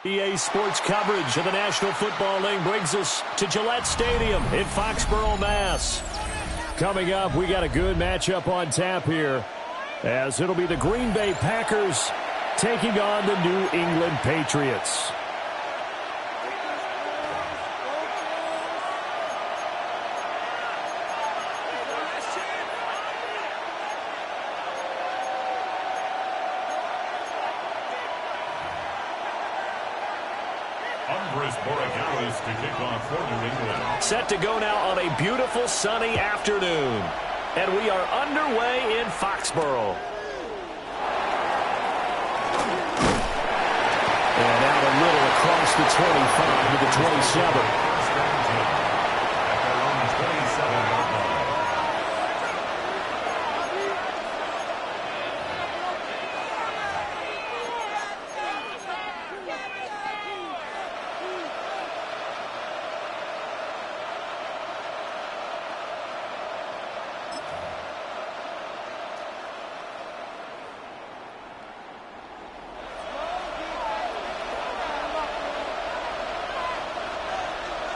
EA Sports coverage of the National Football League brings us to Gillette Stadium in Foxborough, Mass. Coming up, we got a good matchup on tap here, as it'll be the Green Bay Packers taking on the New England Patriots. Set to go now on a beautiful sunny afternoon. And we are underway in Foxborough. And out a little across the 25 to the 27.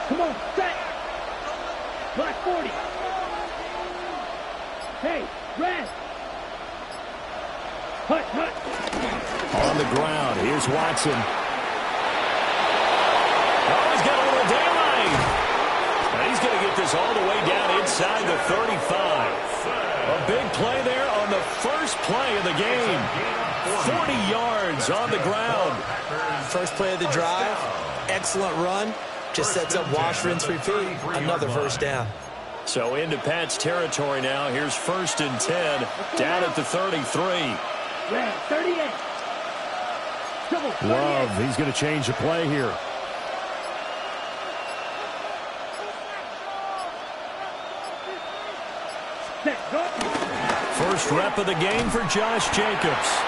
Come on, set. Black 40. Hey, red. Hut, hut. On the ground, here's Watson. Oh, he's got a little daylight. And he's going to get this all the way down inside the 35. A big play there on the first play of the game. 40 yards on the ground. First play of the drive, excellent run. Just sets up wash, rinse, repeat. Another first down. So into Pat's territory now. Here's 1st and 10, down at the 33. Red, 38. Double, 38. Love, he's going to change the play here. Set, go. First rep of the game for Josh Jacobs.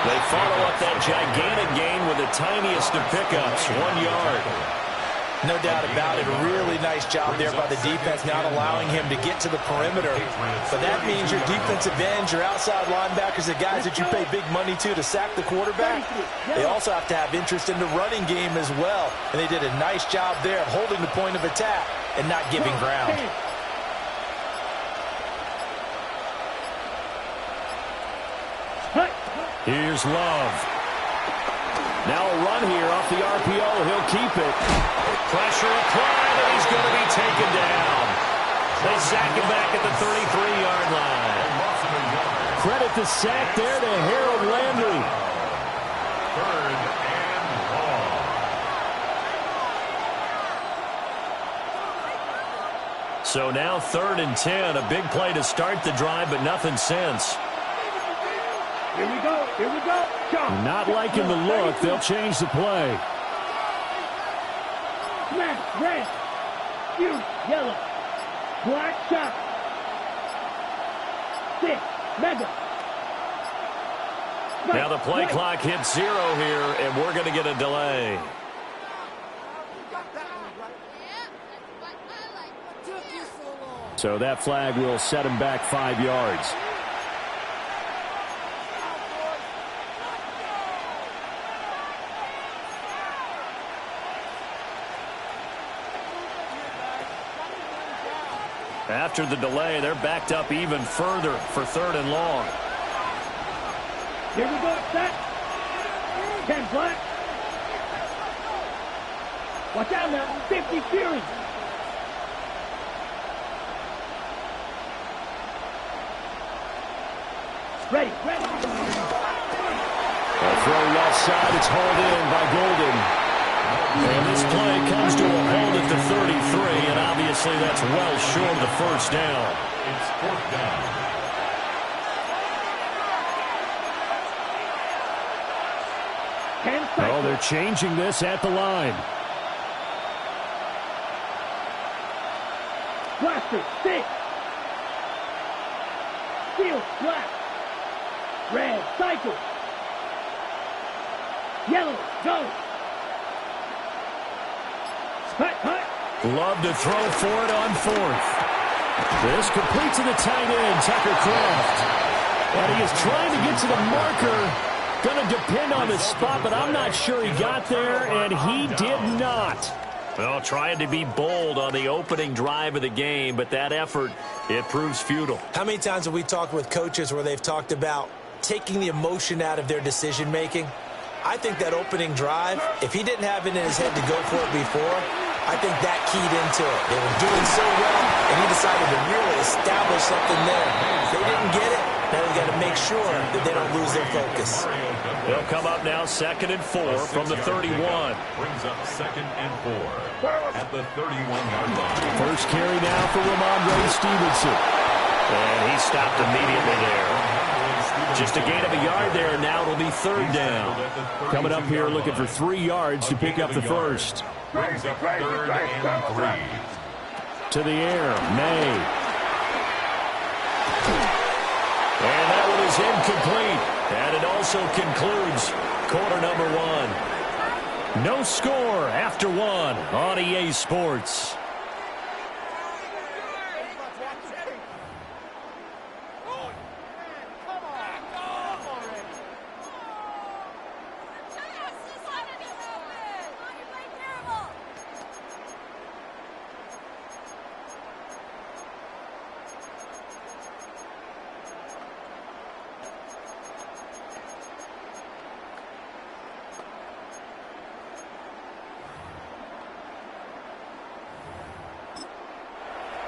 They follow up that gigantic gain with the tiniest of pickups, 1 yard. No doubt about it. A really nice job there by the defense, not allowing him to get to the perimeter. But that means your defensive ends, your outside linebackers, the guys that you pay big money to sack the quarterback, they also have to have interest in the running game as well. And they did a nice job there of holding the point of attack and not giving ground. Here's Love. Now a run here off the RPO. He'll keep it. Pressure applied, and he's going to be taken down. They sack him back at the 33-yard line. Credit the sack there to Harold Landry. 3rd and long. So now 3rd and 10. A big play to start the drive, but nothing since. Here we go. Here we go. Jump. Not liking the look. They'll change the play. Smash, red. Huge, yellow. Black shot. 6, mega. Now the play clock hits 0 here, and we're going to get a delay. So that flag will set him back 5 yards. After the delay, they're backed up even further for 3rd and long. Here we go, set. 10 black. Watch out now, 50 Fury. Ready, ready. A throw left side, it's hauled in by Golden. And this play comes to a hold at the 33, and obviously that's well short of the first down. It's fourth down. Oh, they're changing this at the line. Blaster, stick. Steel, black. Red, cycle. Yellow, go. Hut, hut. Love to throw for it on fourth. This complete to the tight end, Tucker Kraft. And he is trying to get to the marker. Going to depend on the spot, but I'm not sure he got there, and he did not. Well, trying to be bold on the opening drive of the game, but that effort, it proves futile. How many times have we talked with coaches where they've talked about taking the emotion out of their decision-making? I think that opening drive, if he didn't have it in his head to go for it before, I think that keyed into it. They were doing so well, and he decided to really establish something there. If they didn't get it, now we got to make sure that they don't lose their focus. They'll come up now 2nd and 4 from the 31. Brings up 2nd and 4 at the 31-yard line. First carry now for Ramondre Stevenson. And he stopped immediately there. Just a gain of a yard there, now it'll be 3rd down. Coming up here looking for 3 yards to pick up the first. Brings up 3rd and 3. To the air, May. And that one is incomplete. And it also concludes quarter number 1. No score after 1 on EA Sports.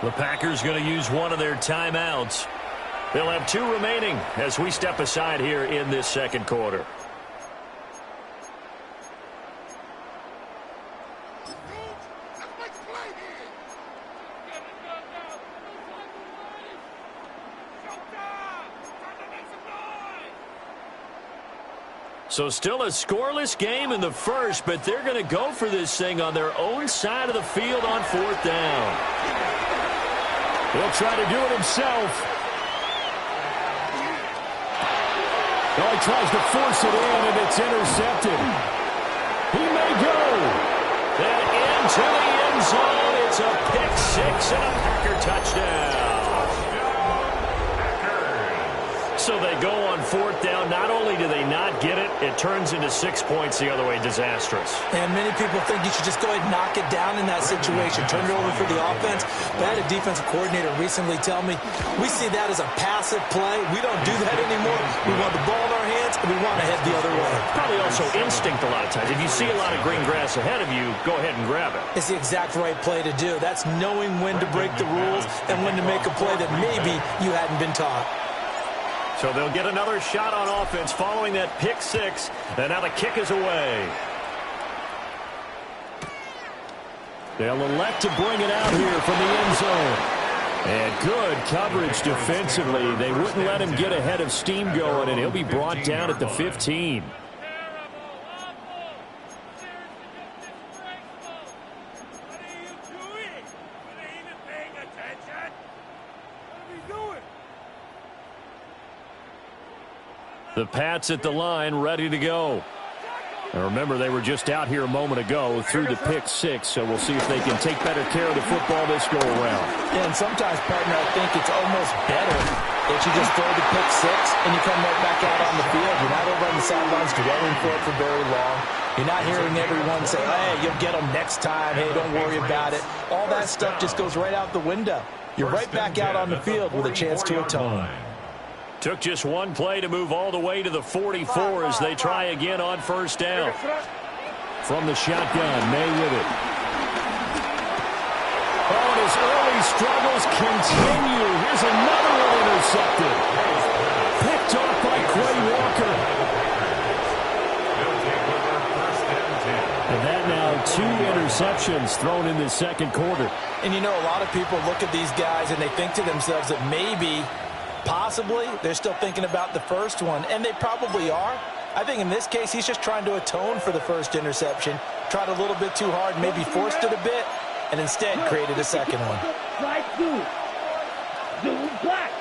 The Packers going to use one of their timeouts. They'll have 2 remaining as we step aside here in this second quarter. So still a scoreless game in the first, but they're going to go for this thing on their own side of the field on 4th down. He'll try to do it himself. Oh, he tries to force it in, and it's intercepted. He may go. Then into the end zone. It's a pick 6 and a Packer touchdown. So they go on 4th down. Not only do they not get it, it turns into 6 points the other way. Disastrous. And many people think you should just go ahead and knock it down in that situation. Turn it over for the offense. But I had a defensive coordinator recently tell me, we see that as a passive play. We don't do that anymore. We want the ball in our hands, and we want to head the other way. Probably also instinct a lot of times. If you see a lot of green grass ahead of you, go ahead and grab it. It's the exact right play to do. That's knowing when to break the rules and when to make a play that maybe you hadn't been taught. So they'll get another shot on offense following that pick 6, and now the kick is away. They'll elect to bring it out here from the end zone. And good coverage defensively. They wouldn't let him get ahead of steam going, and he'll be brought down at the 15. The Pats at the line, ready to go. And remember, they were just out here a moment ago through the pick 6, so we'll see if they can take better care of the football this go-around. Yeah, and sometimes, partner, I think it's almost better that you just throw the pick 6 and you come right back out on the field. You're not over on the sidelines dwelling for it for very long. You're not hearing everyone say, hey, you'll get them next time. Hey, don't worry about it. All that stuff just goes right out the window. You're right back out on the field with a chance to atone. Took just one play to move all the way to the 44 as they try again on 1st down. From the shotgun, May with it. Oh, and his early struggles continue. Here's another one intercepted. Picked off by Quay Walker. And that now 2 interceptions thrown in this second quarter. And you know, a lot of people look at these guys and they think to themselves that maybe, possibly, they're still thinking about the first one, and they probably are. I think in this case, he's just trying to atone for the first interception, tried a little bit too hard, maybe forced it a bit, and instead created a second one. Slide two. Black.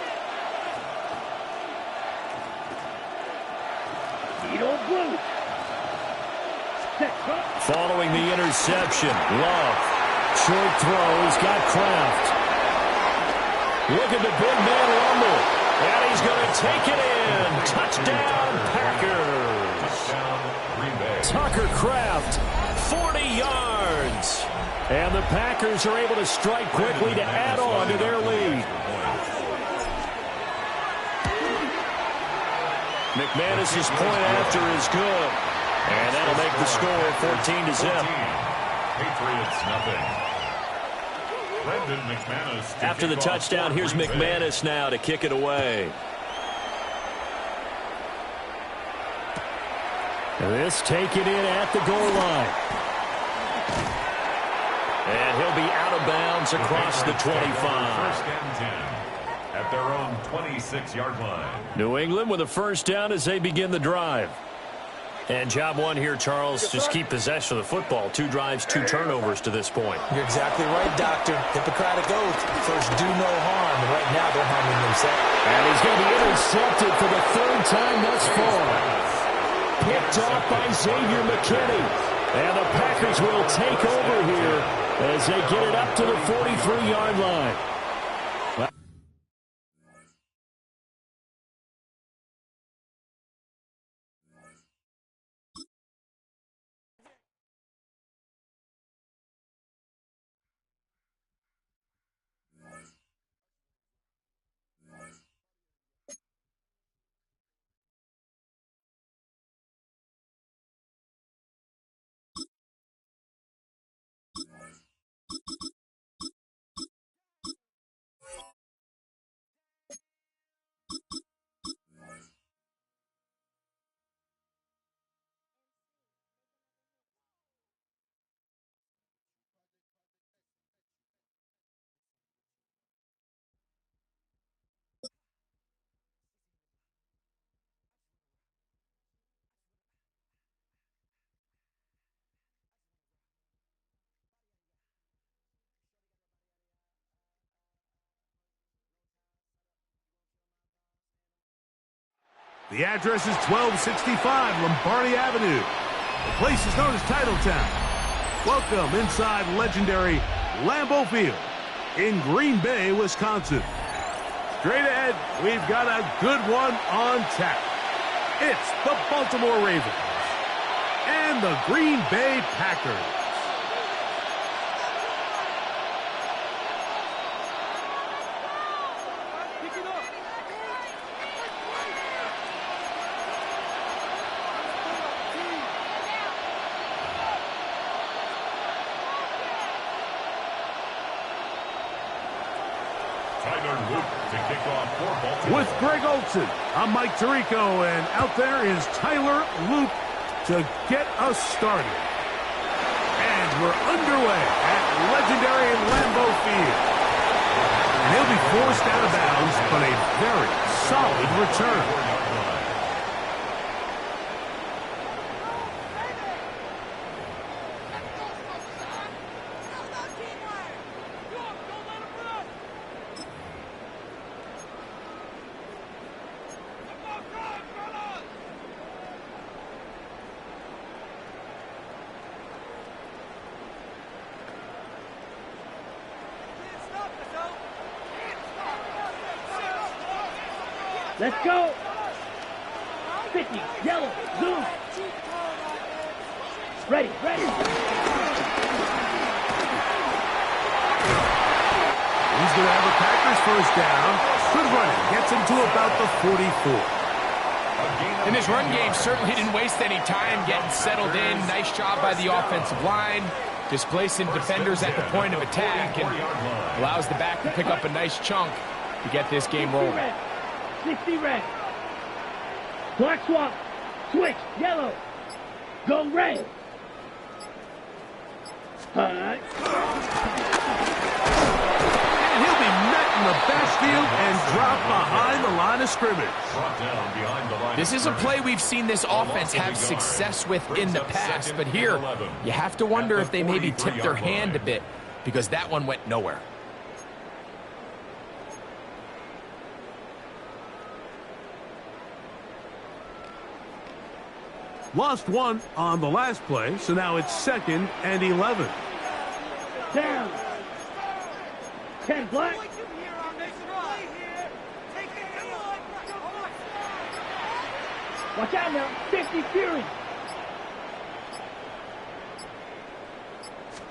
Blue. Following the interception, Love. Short throw, he's got Kraft. Look at the big man rumble. And he's going to take it in. Touchdown, Packers. Tucker Kraft, 40 yards. And the Packers are able to strike quickly to add on to their lead. McManus's point after is good. And that'll make the score 14-0. Patriots nothing. After the touchdown, here's McManus now to kick it away. This taken in at the goal line. And he'll be out of bounds across the 25. First and 10 at their own 26-yard line. New England with a first down as they begin the drive. And job one here, Charles, just keep possession of the football. 2 drives, 2 turnovers to this point. You're exactly right, Doctor. Hippocratic oath. First, do no harm. And right now, they're harming themselves. And he's going to be intercepted for the 3rd time thus far. Picked off by Xavier McKinney. And the Packers will take over here as they get it up to the 43-yard line. The address is 1265 Lombardi Avenue. The place is known as Titletown. Welcome inside legendary Lambeau Field in Green Bay, Wisconsin. Straight ahead, we've got a good one on tap. It's the Baltimore Ravens and the Green Bay Packers. With Greg Olsen, I'm Mike Tirico, and out there is Tyler Luke to get us started. And we're underway at legendary Lambeau Field. And he'll be forced out of bounds, but a very solid return. Let's go. 50, yellow, zoom. Ready. He's going to have a Packers first down. Good running. Gets him to about the 44. And this run game certainly didn't waste any time getting settled in. Nice job by the offensive line, displacing defenders at the point of attack, and allows the back to pick up a nice chunk to get this game rolling. 60 red. Black swap. Switch. Yellow. Go red. And he'll be met in the backfield and dropped behind the line of scrimmage. This is a play we've seen this offense have success with in the past, but here you have to wonder if they maybe tipped their hand a bit because that one went nowhere. Lost one on the last play, so now it's 2nd and 11. Down. 10 black. Watch out now. 50 Fury.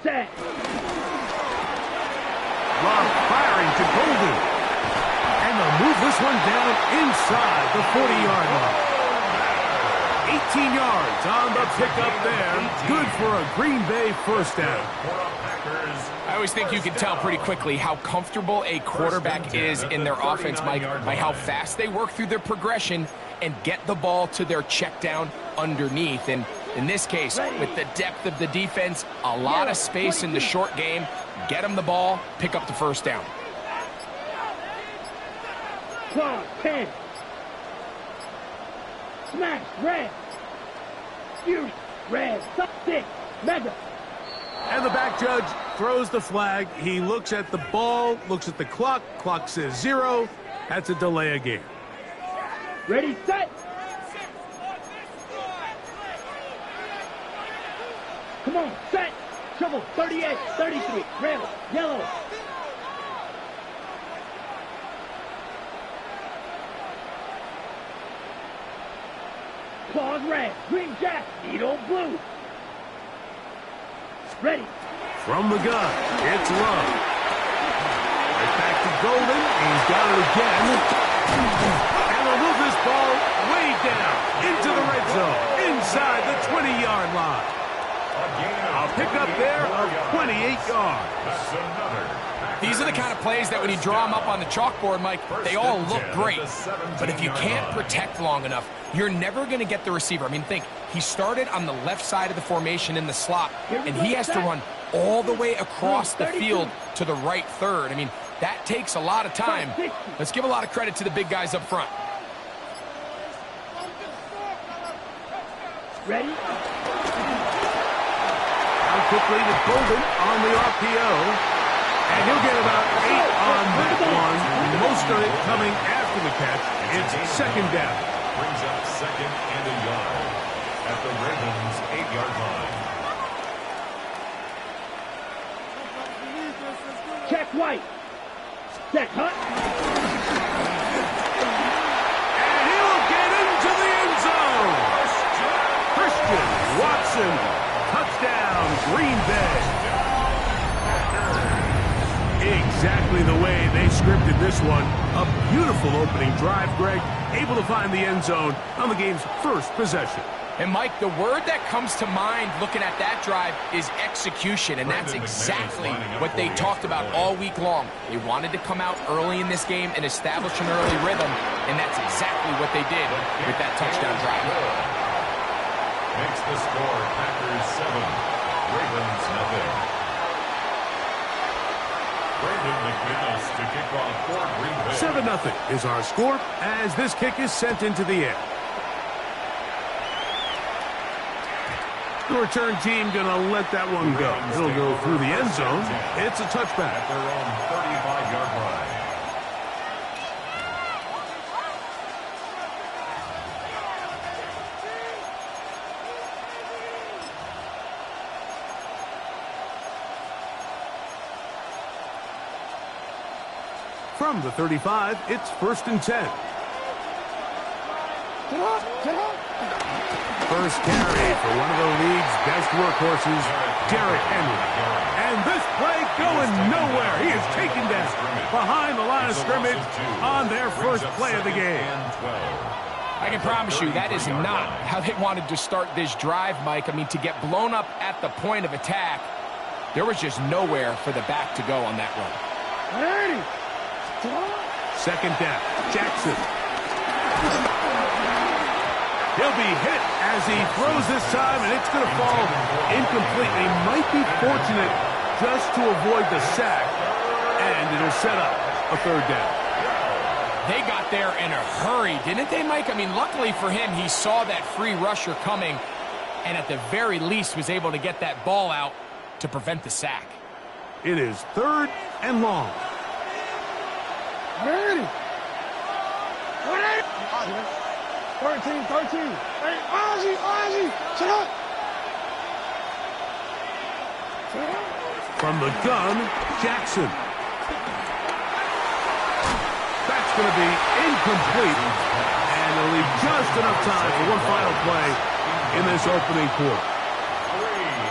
Set. Love firing to Golden. And they'll move this one down inside the 40-yard line. 18 yards on the pickup there. Good for a Green Bay first down. I always think you can tell pretty quickly how comfortable a quarterback is in their offense, Mike, by how fast they work through their progression and get the ball to their check down underneath. And in this case, with the depth of the defense, a lot of space in the short game, get them the ball, pick up the first down. Claw, 10. Smash, red. Fury, red. 6, mega. And the back judge throws the flag. He looks at the ball, looks at the clock. Clock says 0. That's a delay of game. Ready, set. Come on, set. Trouble, 38, 33, red, yellow. Claws red, green jack, needle blue. Ready. From the gun, it's Love. Right back to Golden. He's got it again. And they'll move this ball way down into the red zone, inside the 20-yard line. I'll pick up there of 28 yards. These are the kind of plays that when you draw them up on the chalkboard, Mike, they all look great. But if you can't protect long enough, you're never going to get the receiver. I mean, think, he started on the left side of the formation in the slot, and he has to run all the way across the field to the right third. I mean, that takes a lot of time. Let's give a lot of credit to the big guys up front. Ready? Now quickly to Golden on the RPO. And he'll get about 8 on that one. Most of it coming after the catch. It's 2nd down. Brings up 2nd and a yard at the Ravens' 8-yard line. Check white. Set Hunt. And he'll get into the end zone. Christian Watson. Touchdown, Green Bay. Exactly the way they scripted this one. A beautiful opening drive, Greg. Able to find the end zone on the game's first possession. And, Mike, the word that comes to mind looking at that drive is execution, and that's exactly what they talked about all week long. They wanted to come out early in this game and establish an early rhythm, and that's exactly what they did with that touchdown drive. Makes the score Packers 7, Ravens nothing. Brandon McManus to kick off for Green Bay. 7-0 is our score as this kick is sent into the air. The return team going to let that one go. It'll go through the end zone. It's a touchback. At their own 35-yard line. From the 35, it's 1st and 10. First carry for one of the league's best workhorses, Derrick Henry. And this play going nowhere. He is taken down behind the line of scrimmage on their first play of the game. I can promise you that is not how they wanted to start this drive, Mike. I mean, to get blown up at the point of attack, there was just nowhere for the back to go on that run. 2nd down, Jackson. He'll He'll be hit as he throws this time, and it's going to fall incomplete. He might be fortunate just to avoid the sack, and it'll set up a third down. They got there in a hurry, didn't they, Mike? I mean, luckily for him, he saw that free rusher coming, and at the very least was able to get that ball out to prevent the sack. It is 3rd and long. 13. Hey, Ozzy, sit up. From the gun, Jackson. That's going to be incomplete, and they'll leave just enough time for one final play in this opening quarter.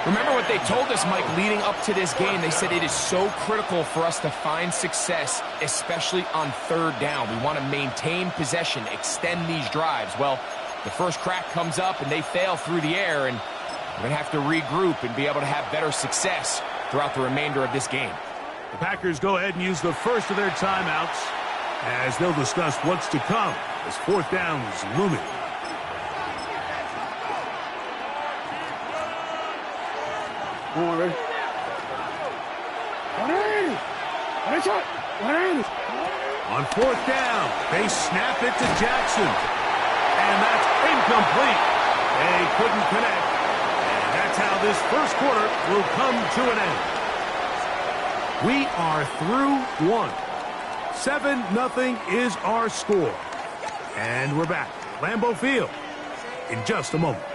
Remember what they told us, Mike, leading up to this game. They said it is so critical for us to find success, especially on 3rd down. We want to maintain possession, extend these drives. Well, the first crack comes up, and they fail through the air, and we're going to have to regroup and be able to have better success throughout the remainder of this game. The Packers go ahead and use the first of their timeouts as they'll discuss what's to come as 4th down is looming. Come on, ready? 180. On 4th down, they snap it to Jackson. And that's incomplete. They couldn't connect. And that's how this first quarter will come to an end. We are through 1. 7-0 is our score. And we're back at Lambeau Field in just a moment.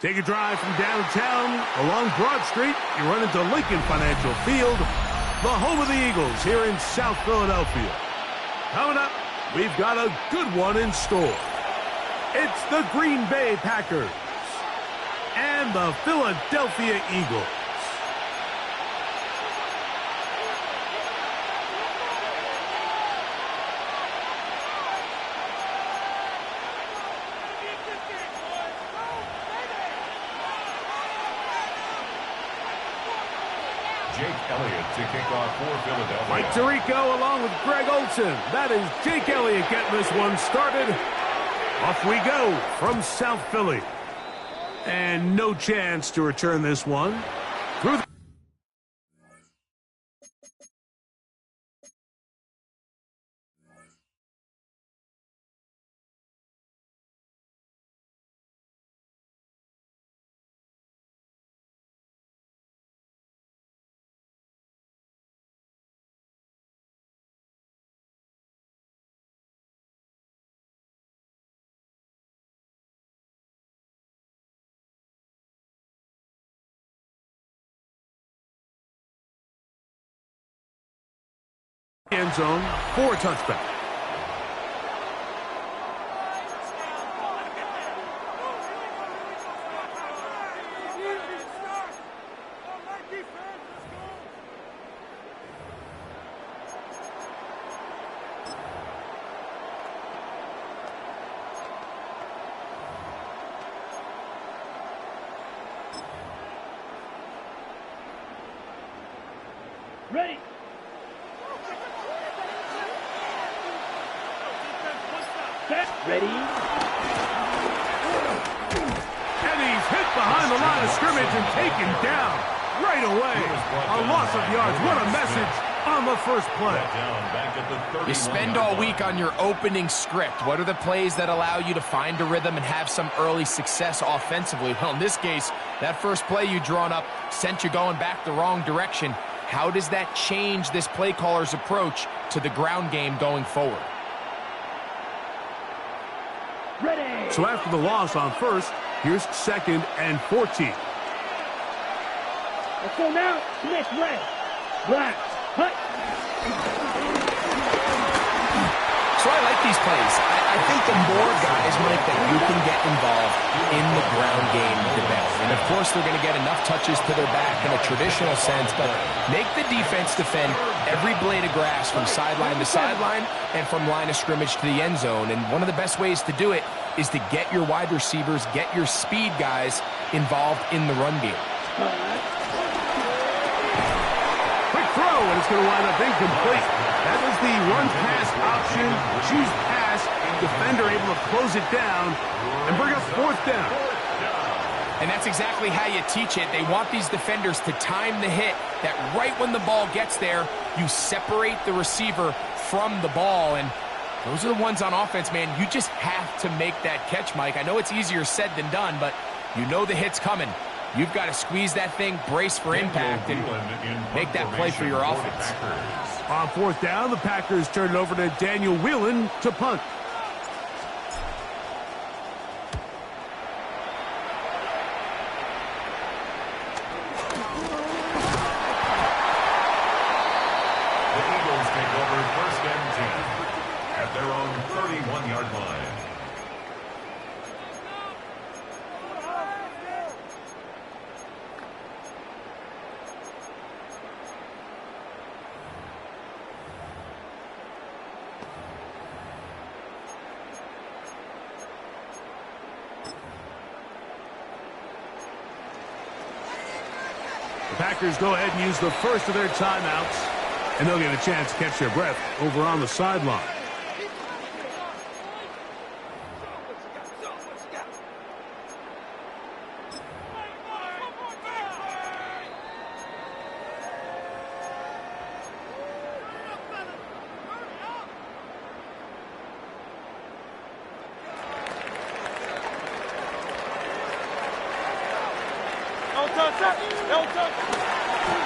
Take a drive from downtown along Broad Street. You run into Lincoln Financial Field, the home of the Eagles here in South Philadelphia. Coming up, we've got a good one in store. It's the Green Bay Packers and the Philadelphia Eagles. Jake Elliott to kick off for Philadelphia. Mike Tirico along with Greg Olson. That is Jake Elliott getting this one started. Off we go from South Philly. And no chance to return this one. Through the end zone for a touchback. Ready. Set. Ready. And he's hit behind the line of scrimmage and taken down right away. A loss of yards. What a message on the first play. You spend all week on your opening script. What are the plays that allow you to find a rhythm and have some early success offensively? Well, in this case, that first play you drawn up sent you going back the wrong direction. How does that change this play caller's approach to the ground game going forward? Ready. So after the loss on first, here's 2nd and 14. Let's go now. Next red. Black. Hut. So I like these plays. I think the more guys, Mike, that you can get involved in the ground game, the better. And of course, they're going to get enough touches to their back in a traditional sense, but make the defense defend every blade of grass from sideline to sideline and from line of scrimmage to the end zone. And one of the best ways to do it is to get your wide receivers, get your speed guys involved in the run game. Quick throw, and it's going to wind up incomplete. That was the run-pass option. Choose pass. Defender able to close it down and bring up 4th down. And that's exactly how you teach it. They want these defenders to time the hit, that right when the ball gets there, you separate the receiver from the ball. And those are the ones on offense, man. You just have to make that catch, Mike. I know it's easier said than done, but you know the hit's coming. You've got to squeeze that thing, brace for impact, and make that play for your offense. On 4th down, the Packers turn it over to Daniel Whelan to punt. The Eagles take over 1st and 10 at their own 31-yard line. The Packers go ahead and use the first of their timeouts, and they'll get a chance to catch their breath over on the sideline.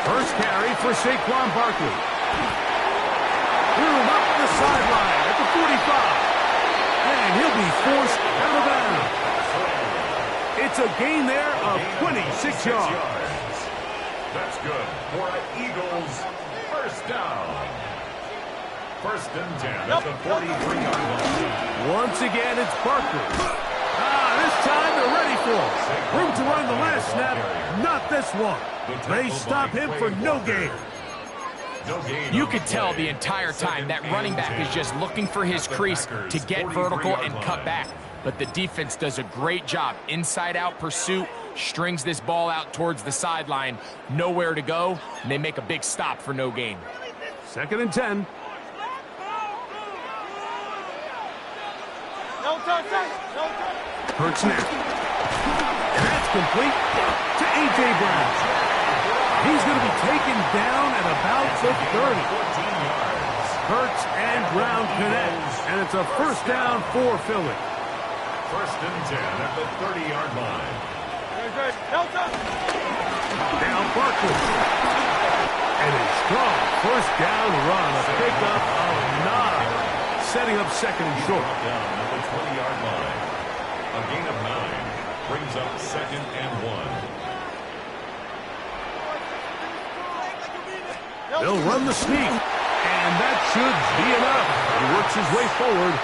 First carry for Saquon Barkley. Threw him up the sideline at the 45. And he'll be forced out of bounds. It's a gain there of 26 yards. That's good for an Eagles first down. 1st and 10 at the 43-yard line. Once again, it's Barkley. This time they're ready for it. Room to run the last snap, not this one. They stop him for no gain. You could tell the entire time that running back is just looking for his crease to get vertical and cut back. But the defense does a great job. Inside-out pursuit, strings this ball out towards the sideline. Nowhere to go, and they make a big stop for no gain. 2nd and 10. Hurts snap. And that's complete to A.J. Brown. He's going to be taken down at about the 30. Hurts and Brown connects, and it's a first down for Philly. 1st and 10 at the 30-yard line. Down Barkley. And a strong first down run, a pickup of 9, setting up 2nd and short. Down at the 20-yard line. A gain of 9 brings up 2nd and 1. They'll run the sneak, and that should be enough. He works his way forward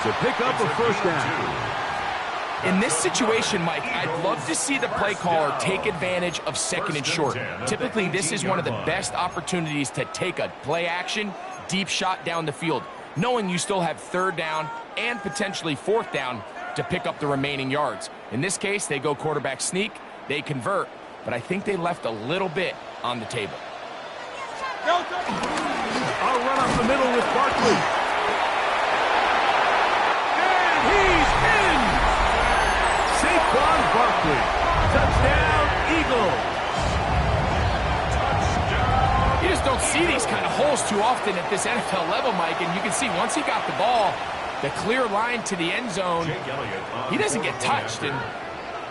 to pick up a first down. In this situation, Mike, I'd love to see the play caller take advantage of 2nd and short. Typically, this is one of the best opportunities to take a play action, deep shot down the field, knowing you still have 3rd down and potentially 4th down to pick up the remaining yards. In this case, they go quarterback sneak, they convert, but I think they left a little bit on the table. I'll run up the middle with Barkley. And he's in! Saquon Barkley. Touchdown, Eagles. You just don't see these kind of holes too often at this NFL level, Mike, and you can see once he got the ball, the clear line to the end zone, he doesn't get touched, and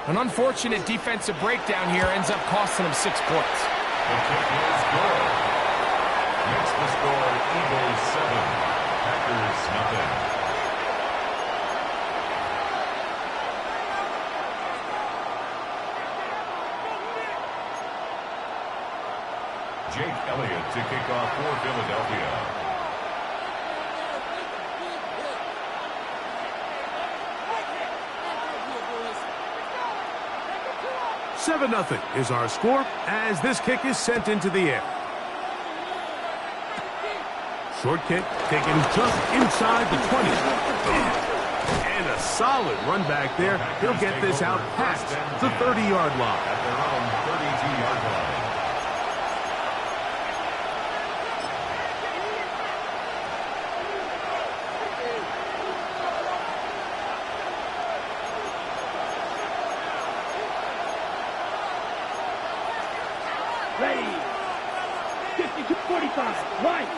an unfortunate defensive breakdown here ends up costing him 6 points. The kick is good. Makes the score Eagles 7, Packers nothing. Jake Elliott to kick off for Philadelphia. 7-0 is our score as this kick is sent into the air. Short kick taken just inside the 20. And a solid run back there. He'll get this out past the 30-yard line. At their own 32-yard line. Ready. 52-45. Right.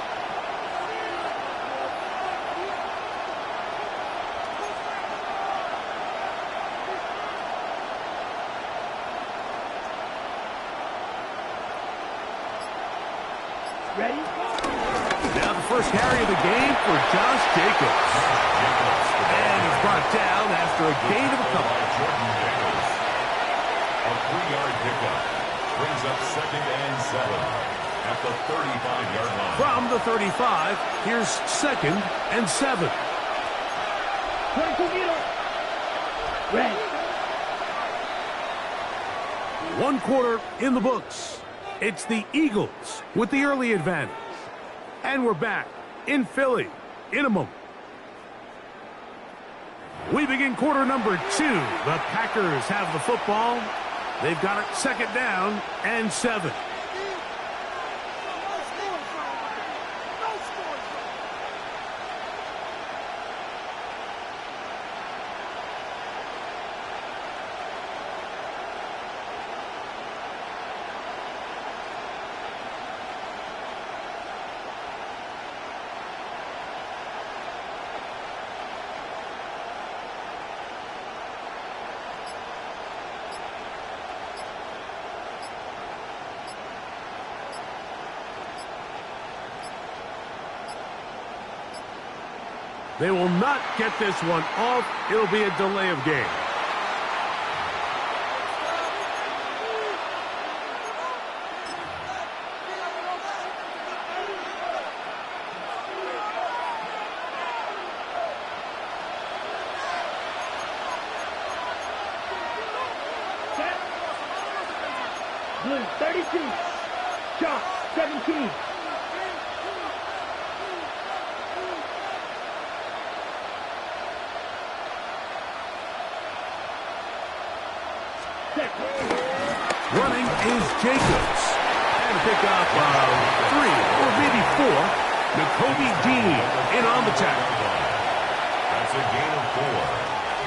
Ready? Now the first carry of the game for Josh Jacobs. And he's brought down after a gain of a couple. Jordan Davis. A 3-yard pickup. Brings up 2nd and 7 at the 35-yard line. From the 35, here's 2nd and 7. 22 meters. Ready. 1 quarter in the books. It's the Eagles with the early advantage. And we're back in Philly in a moment. We begin quarter number 2. The Packers have the football. They've got it 2nd down and 7. They will not get this one off. It'll be a delay of game. Set. Blue 32. Chalk 17. Running is Jacobs. And a pickup of 3 or maybe 4. N'Kobe Dean in on the tackle. That's a gain of 4.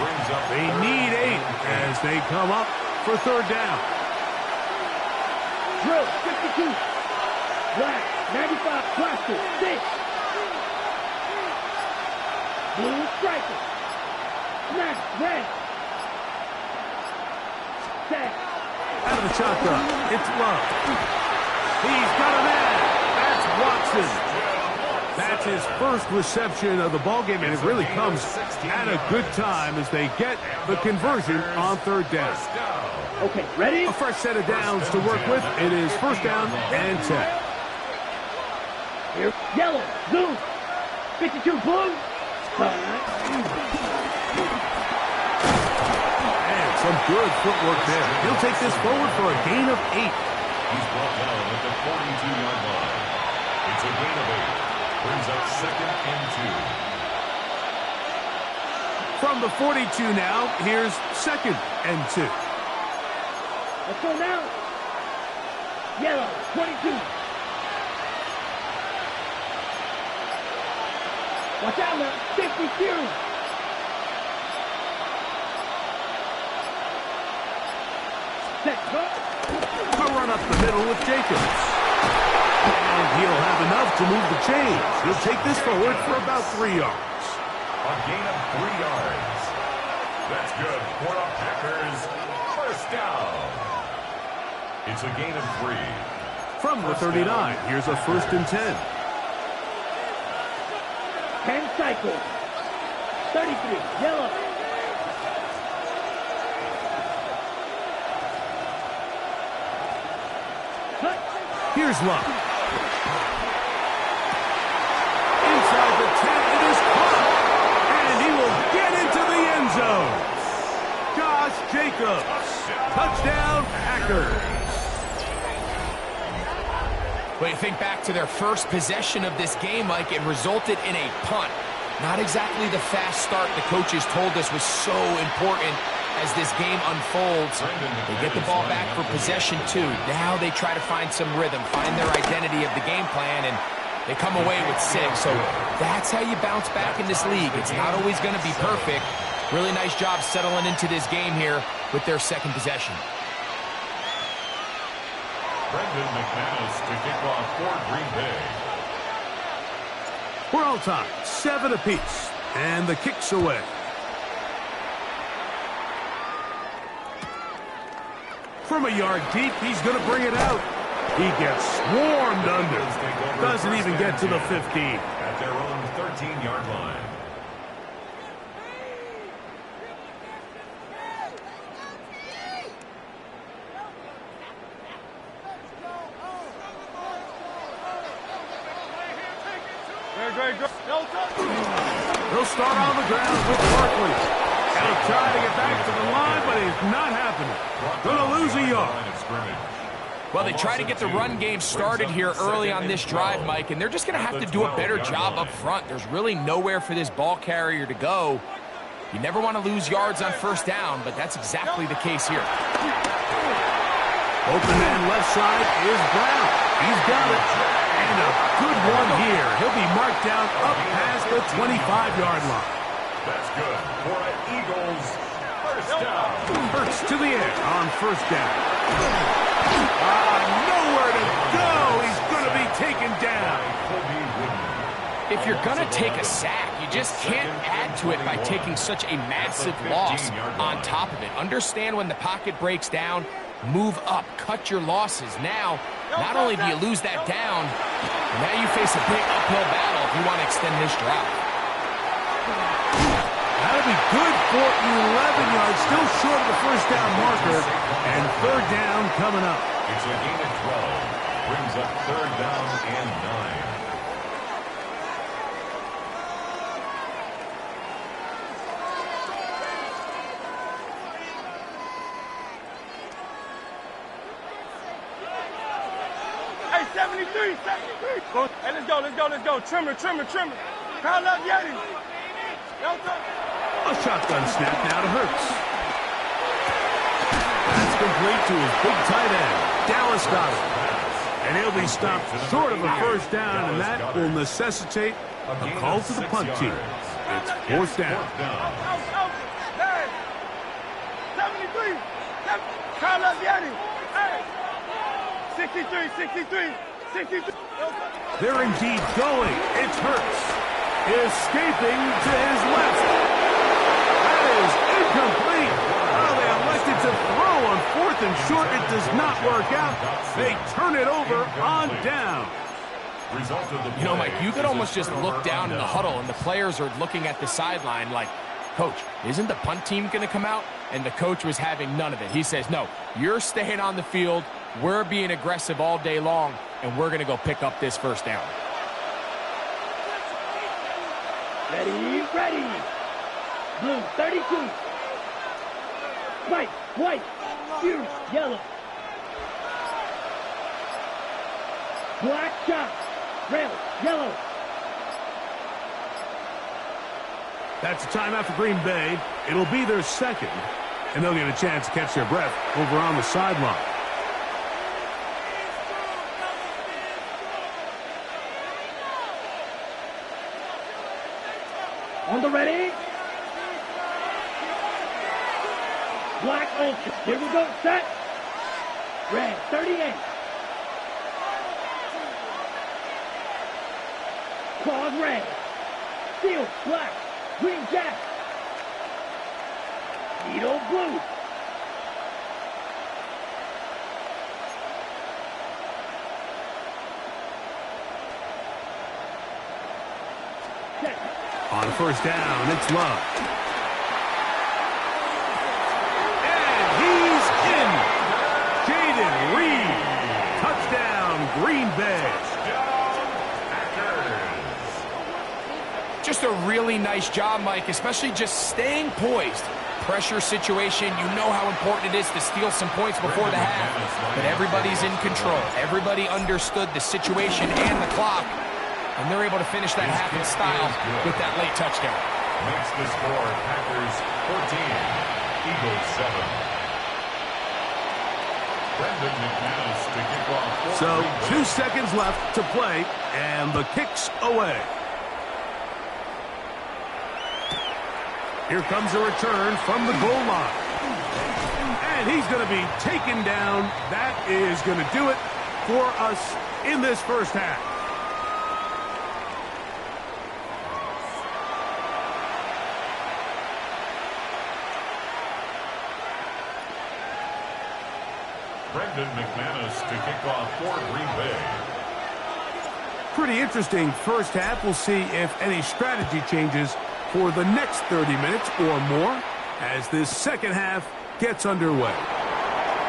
Brings up They need 8 as they come up for 3rd down. Drill 52. Black 95. Plastic 6. Blue striker. Smash red. Set. Out of the shotgun, it's Love. He's got a man. That's Watson. That's his first reception of the ballgame, and it really comes at a good time as they get the conversion on 3rd down. Okay, ready? A fresh set of downs to work with. It is 1st down and 10. Here, yellow, zoom. 52 blue. Some good footwork there. He'll take this forward for a gain of 8. He's brought down at the 42-yard line. It's a gain of 8. Brings up 2nd and 2. From the 42 now, here's 2nd and 2. Let's go now. Yellow, 22. Watch out now. 50 series. Set. A run up the middle with Jacobs. And he'll have enough to move the chains. He'll take this forward for about 3 yards. A gain of 3 yards. That's good for the Packers. First down. It's a gain of 3. From the 39, here's a 1st and 10. 10 cycles. 33. Yellow. Cut. Here's Luck. Inside the 10, it is caught. And he will get into the end zone. Josh Jacobs. Touchdown, Packers. Well, you think back to their first possession of this game, Mike, it resulted in a punt. Not exactly the fast start the coaches told us was so important as this game unfolds. They get the ball back for possession 2. Now they try to find some rhythm, find their identity of the game plan, and they come away with 6. So that's how you bounce back in this league. It's not always going to be perfect. Really nice job settling into this game here with their second possession. Brendan McManus to kick off for Green Bay. We're all tied, 7 apiece, and the kick's away. From a yard deep, he's going to bring it out. He gets swarmed under. Doesn't even get to the 15. At their own 13-yard line. He'll start on the ground with Barkley. He'll try to get back to the line, but it's not happening. Going to lose a yard. Well, they try to get the run game started here early on this drive, Mike, and they're just going to have to do a better job up front. There's really nowhere for this ball carrier to go. You never want to lose yards on first down, but that's exactly the case here. Open man left side is Brown. He's got it. And a good one here. He'll be marked down up past the 25-yard line. That's good for an Eagles first down. Hurts to the air on first down. Nowhere to go. He's going to be taken down. If you're going to take a sack, you just can't add to it by taking such a massive loss on top of it. Understand when the pocket breaks down, move up, cut your losses. Now, not only do you lose that down, now you face a big uphill battle if you want to extend this drive. That'll be good for 11 yards, still short of the first down marker, and third down coming up. It's a gain of 12. Brings up third down and 9. Hey, 73. Hey, let's go. Trimmer. Crowd love Yeti. A shotgun snap now to Hurts. That's complete to his big tight end, Dallas Goedert. And he'll be stopped short of a first down, and that will necessitate a call to the punt team. It's fourth down. Hey, 73. Crowd love Yeti. Hey, 63. They're indeed going. It's Hurts. Escaping to his left. That is incomplete. Oh, they elected to throw on 4th and short. It does not work out. They turn it over on down. You know, Mike, you could almost just look down in the huddle, and the players are looking at the sideline like, Coach, isn't the punt team going to come out? And the coach was having none of it. He says, no, you're staying on the field. We're being aggressive all day long, and we're going to go pick up this first down. Ready. Blue, 32. White, fierce, yellow. Black shot, red, yellow. That's a timeout for Green Bay. It'll be their second, and they'll get a chance to catch their breath over on the sideline. On the ready. Black ultra. Here we go. Set. Red, 38. Claws red. Steel, black. Green jack. Needle blue. Set. On first down, it's Love. And he's in. Jaden Reed. Touchdown, Green Bay. Just a really nice job, Mike, especially just staying poised. Pressure situation, you know how important it is to steal some points before the half. But everybody's in control. Everybody understood the situation and the clock. And they're able to finish that half in style with that late touchdown. Makes the score Packers 14, Eagles 7. Brendan McManus to kick off. So 2 seconds left to play, and the kick's away. Here comes a return from the goal line. And he's going to be taken down. That is going to do it for us in this first half. Brendan McManus to kick off for Green Bay. Pretty interesting first half. We'll see if any strategy changes for the next 30 minutes or more as this second half gets underway.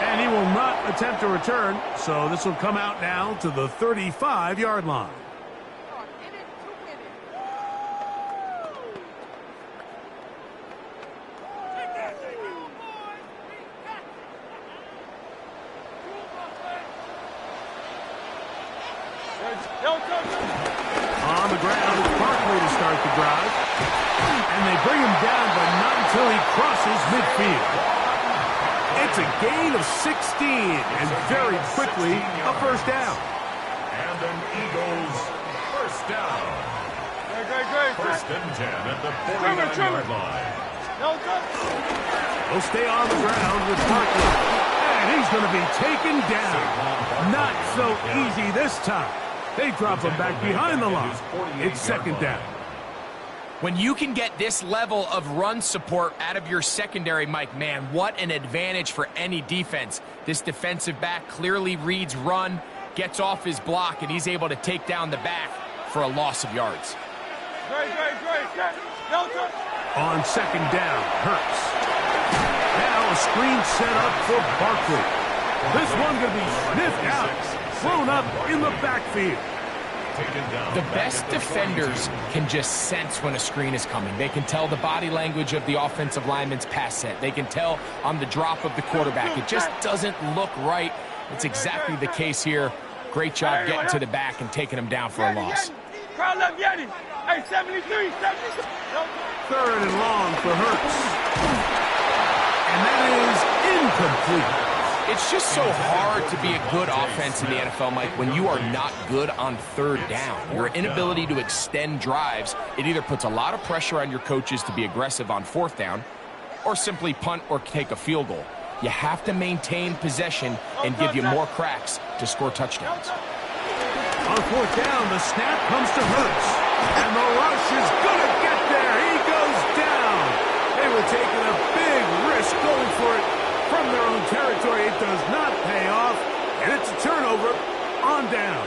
And he will not attempt a return, so this will come out now to the 35-yard line. On the ground, it's Barkley to start the drive. And they bring him down, but not until he crosses midfield. It's a gain of 16, and very quickly, a first down. And an Eagles first down. First and 10 at the 49-yard line. He'll stay on the ground with Barkley. And he's going to be taken down. Not so easy this time. They drop him back behind the line. It's second down. When you can get this level of run support out of your secondary, Mike, man, what an advantage for any defense. This defensive back clearly reads run, gets off his block, and he's able to take down the back for a loss of yards. On second down, Hurts. Now a screen set up for Barkley. This one going to be sniffed out, thrown up in the backfield. The best defenders can just sense when a screen is coming. They can tell the body language of the offensive lineman's pass set. They can tell on the drop of the quarterback. It just doesn't look right. It's exactly the case here. Great job getting to the back and taking him down for a loss. Hey, 73, 73. Third and long for Hurts. And that is incomplete. It's just so hard to be a good offense in the NFL, Mike, when you are not good on third down. Your inability to extend drives, it either puts a lot of pressure on your coaches to be aggressive on fourth down or simply punt or take a field goal. You have to maintain possession and give you more cracks to score touchdowns. On fourth down, the snap comes to Hurts. And the rush is going to get there. He goes down. They were taking a big risk going for it from their own territory. It does not pay off. And it's a turnover on down.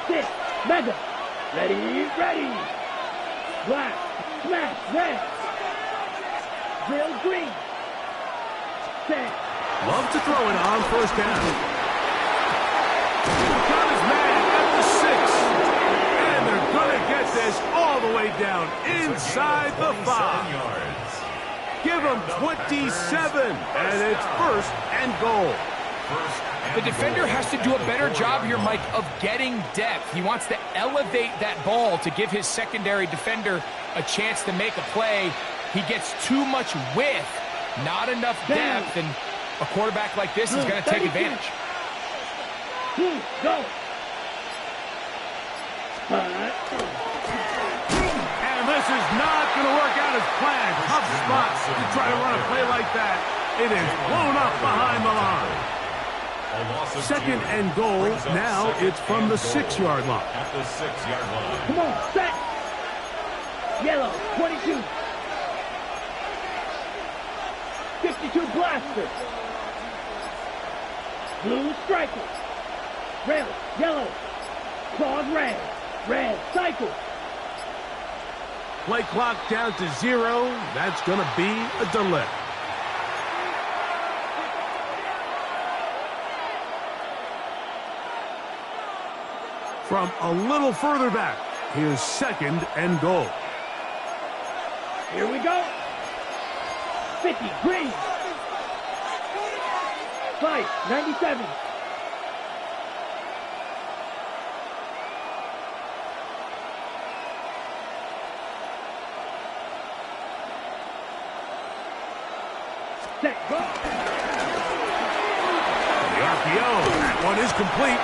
Sit. Mega. Ready, ready. Black. Smash. Red. Drill green. Set. Love to throw it on first down. Got his man at the 6. And they're going to get this all the way down inside the 5. Give him 27, and it's first and goal. The defender has to do a better job here, Mike, of getting depth. He wants to elevate that ball to give his secondary defender a chance to make a play. He gets too much width, not enough depth, and a quarterback like this is going to take advantage. Go. tough spot to try to run a play like that. It is blown up behind the line. Second and goal. Now it's from the 6-yard line. At the 6-yard line. Come on, set. Yellow, 22. 52 blaster. Blue striker. Red, yellow. Claws red. Red, cycle. Play clock down to 0. That's going to be a delay. From a little further back, here's second and goal. Here we go. 50, green. Fight, 97. Set, go. The RPO, that one is complete.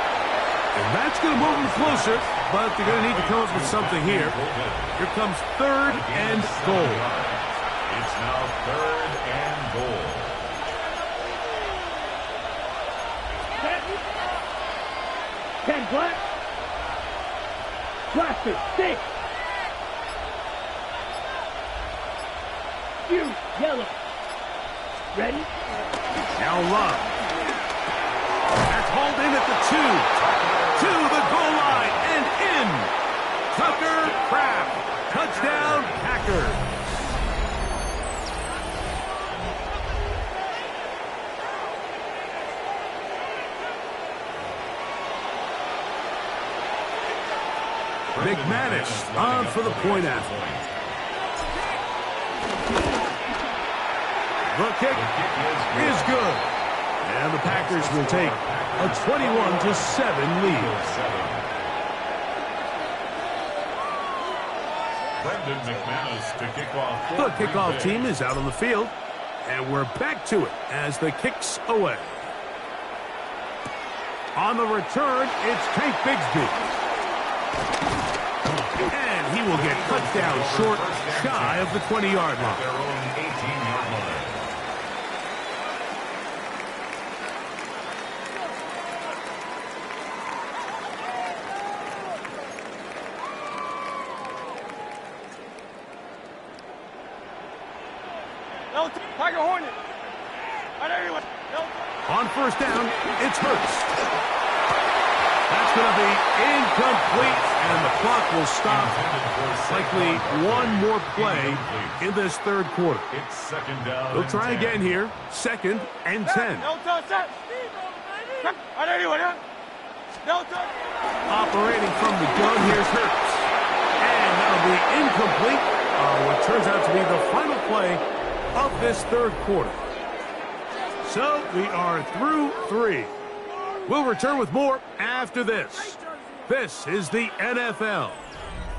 And that's going to move them closer, but they're going to need to come up with something here. Here comes third and goal. It's now third and goal. Set. 10 black. Blaster, 6. Fuse, yellow. Ready? Now Love. That's hauled in at the 2. To the goal line and in. Tucker Kraft. Touchdown, Packers. McManus on for the point after. The kick is good. And the Packers will take a 21-7 lead. Brendan McManus to kick off. The kickoff team is out on the field, and we're back to it as the kick's away. On the return, it's Tank Bigsby. And he will get cut down short, shy of the 20-yard line. Their own 18-yard line. Tiger Hornet. On first down, it's Hurts. That's going to be incomplete, and the clock will stop. Likely one more play in this third quarter. It's second down. They'll try again here. Second and 10. Operating from the gun, here's Hurts. And that'll be incomplete. What turns out to be the final play of this third quarter. So we are through 3. We'll return with more after this. This is the NFL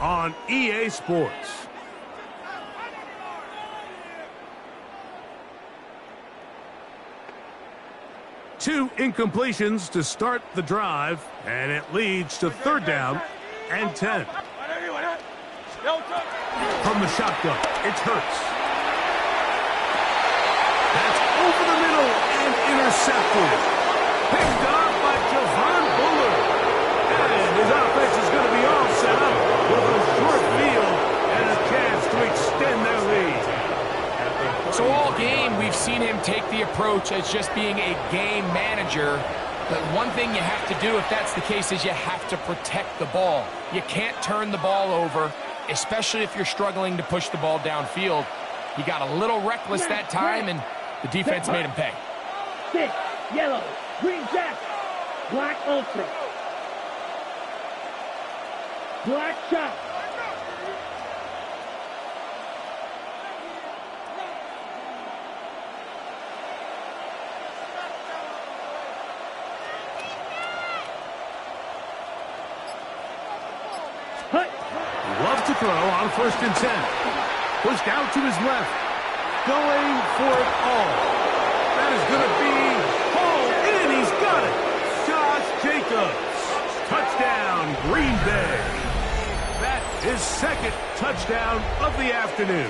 on EA Sports. Two incompletions to start the drive, and it leads to third down and 10. From the shotgun, it's Hurts. That's over the middle and intercepted. Picked up by Javon Bullard. And his offense is going to be all set up with a short field and a chance to extend their lead. So all game, we've seen him take the approach as just being a game manager. But one thing you have to do, if that's the case, is you have to protect the ball. You can't turn the ball over, especially if you're struggling to push the ball downfield. He got a little reckless that time, and the defense made him pay. 6, yellow, green jacket, black ultra, black shot. Loves to throw on first and 10. Pushed out to his left. Going for it all. That is going to be hauled in. He's got it. Josh Jacobs. Touchdown, Green Bay. That is second touchdown of the afternoon.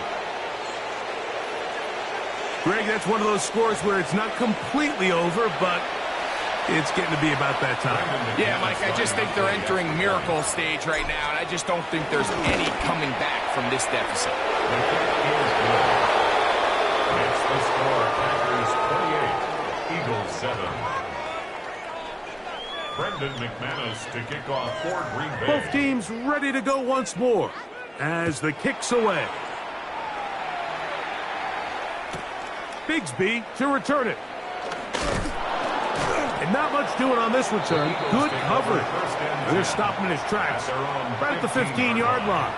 Greg, that's one of those scores where it's not completely over, but it's getting to be about that time. Yeah, Mike, I just think they're entering miracle stage right now, and I just don't think there's any coming back from this deficit. It's the score, Packers 28, Eagles 7. Brendan McManus to kick off for Green Bay. Both teams ready to go once more as the kick's away. Bigsby to return it. And not much doing on this return. Good coverage. They're stopping in his tracks right at the 15-yard line.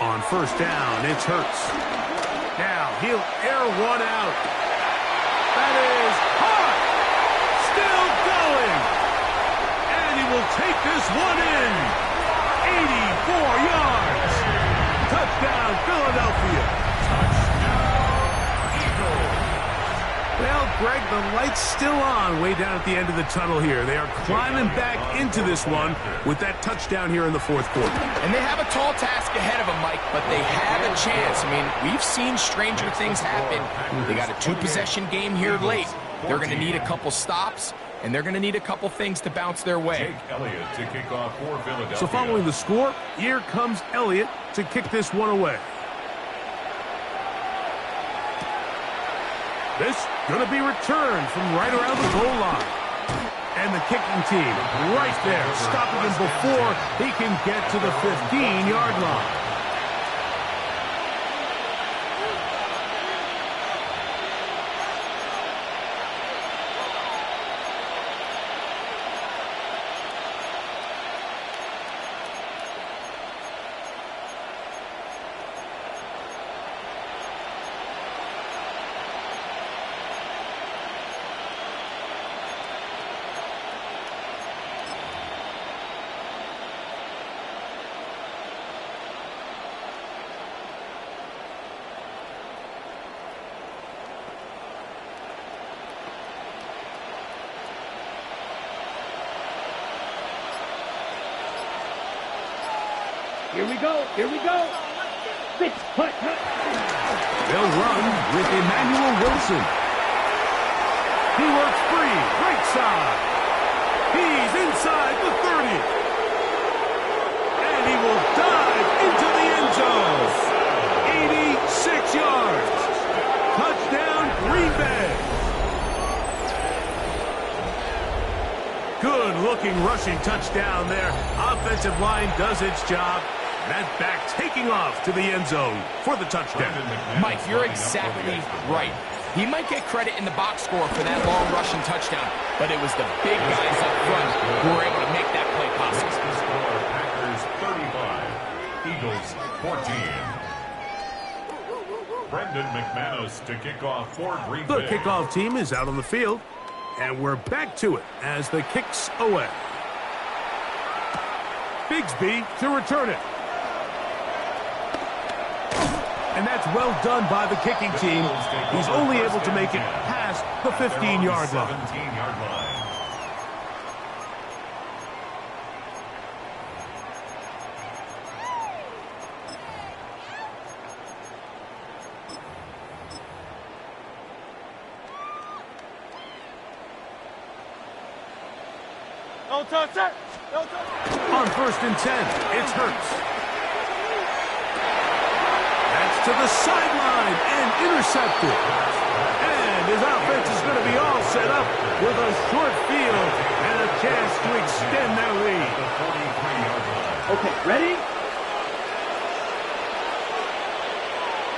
On first down, it's Hurts. Now he'll air one out. That is hot. Still going. And he will take this one in. 84 yards. Touchdown, Philadelphia. Touchdown, Eagles. Well, Greg, the light's still on way down at the end of the tunnel here. They are climbing back into this one with that touchdown here in the fourth quarter. And they have a tall task ahead of them, Mike, but they have a chance. I mean, we've seen stranger things happen. They got a two-possession game here late. They're going to need a couple stops, and they're going to need a couple things to bounce their way. Jake Elliott to kick off for Philadelphia. So following the score, here comes Elliott to kick this one away. This going to be returned from right around the goal line. And the kicking team right there, stopping him before he can get to the 15-yard line. Here we go. Here we go. Six, hut, hut. They'll run with Emmanuel Wilson. He works free, right side. He's inside the 30. And he will dive into the end zone. 86 yards. Touchdown, Green Bay. Good-looking rushing touchdown there. Offensive line does its job. That back taking off to the end zone for the touchdown. Mike, you're exactly right. He might get credit in the box score for that long rushing touchdown, but it was the big guys up front who were able to make that play possible. Packers 35, Eagles 14. Brendan McManus to kick off for Green Bay. The kickoff team is out on the field, and we're back to it as the kick's away. Bigsby to return it. And that's well done by the kicking team. He's only able to make it past the 15-yard line. 17-yard line. Don't touch it. Don't touch it. On first and 10, it's Hurts. That's to the sideline and intercepted. And his offense is going to be all set up with a short field and a chance to extend their lead. The 43-yard line. Okay, ready?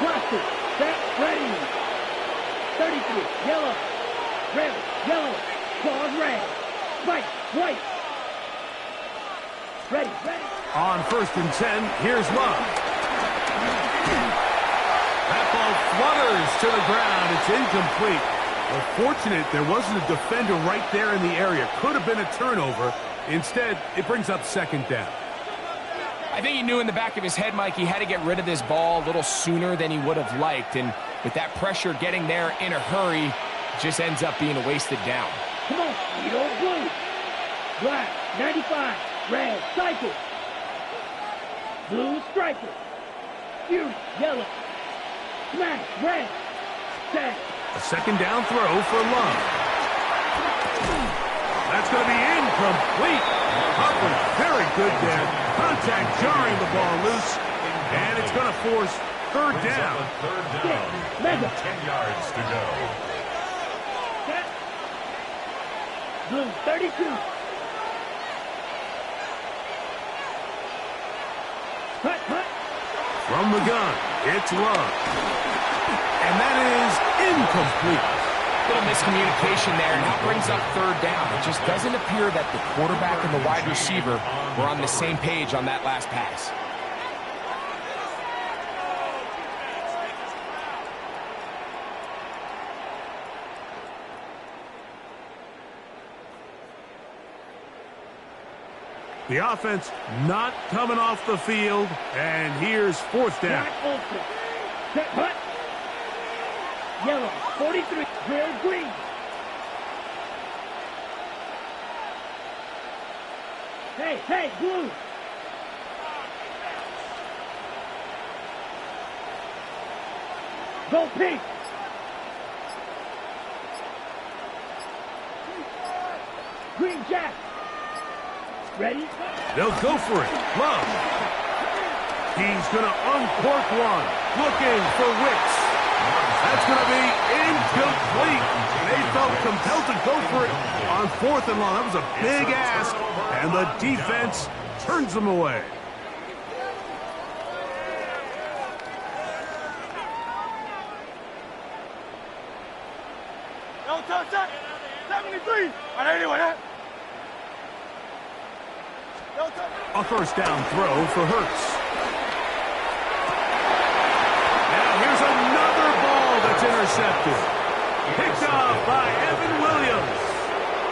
Cluster, set, ready. 33, yellow, red, yellow, claws red, white, white. Ready, ready. On first and 10, here's Love. That ball flutters to the ground. It's incomplete. Well, fortunate there wasn't a defender right there in the area. Could have been a turnover. Instead, it brings up second down. I think he knew in the back of his head, Mike, he had to get rid of this ball a little sooner than he would have liked. And with that pressure getting there in a hurry, it just ends up being a wasted down. Come on, Edo, blue. Black, 95. Red, cycle. Blue, striker. Fury, yellow. Smash, red. Set. A second down throw for Love. That's going to be incomplete. Huffman, very good there. Contact jarring the ball loose. And it's going to force third down. Third down. Mega. 10 yards to go. Set. Blue, 32. Hut, hut. From the gun, it's Love. And that is incomplete. Little miscommunication there, and that brings up third down. It just doesn't appear that the quarterback and the wide receiver were on the same page on that last pass. The offense not coming off the field, and here's fourth down. Black ultra. Set, hut. Yellow, 43. Drill, green. Hey, blue. Go pink. Green jack. Ready? They'll go for it. Love. He's going to uncork one. Looking for Wicks. That's going to be incomplete. They felt compelled to go for it on 4th and long. That was a big ask, and the defense turns them away. Don't touch that. 73. All right, anyway, that. Don't touch it. A first down throw for Hurts. Now here's another ball that's intercepted. Picked off by Evan Williams.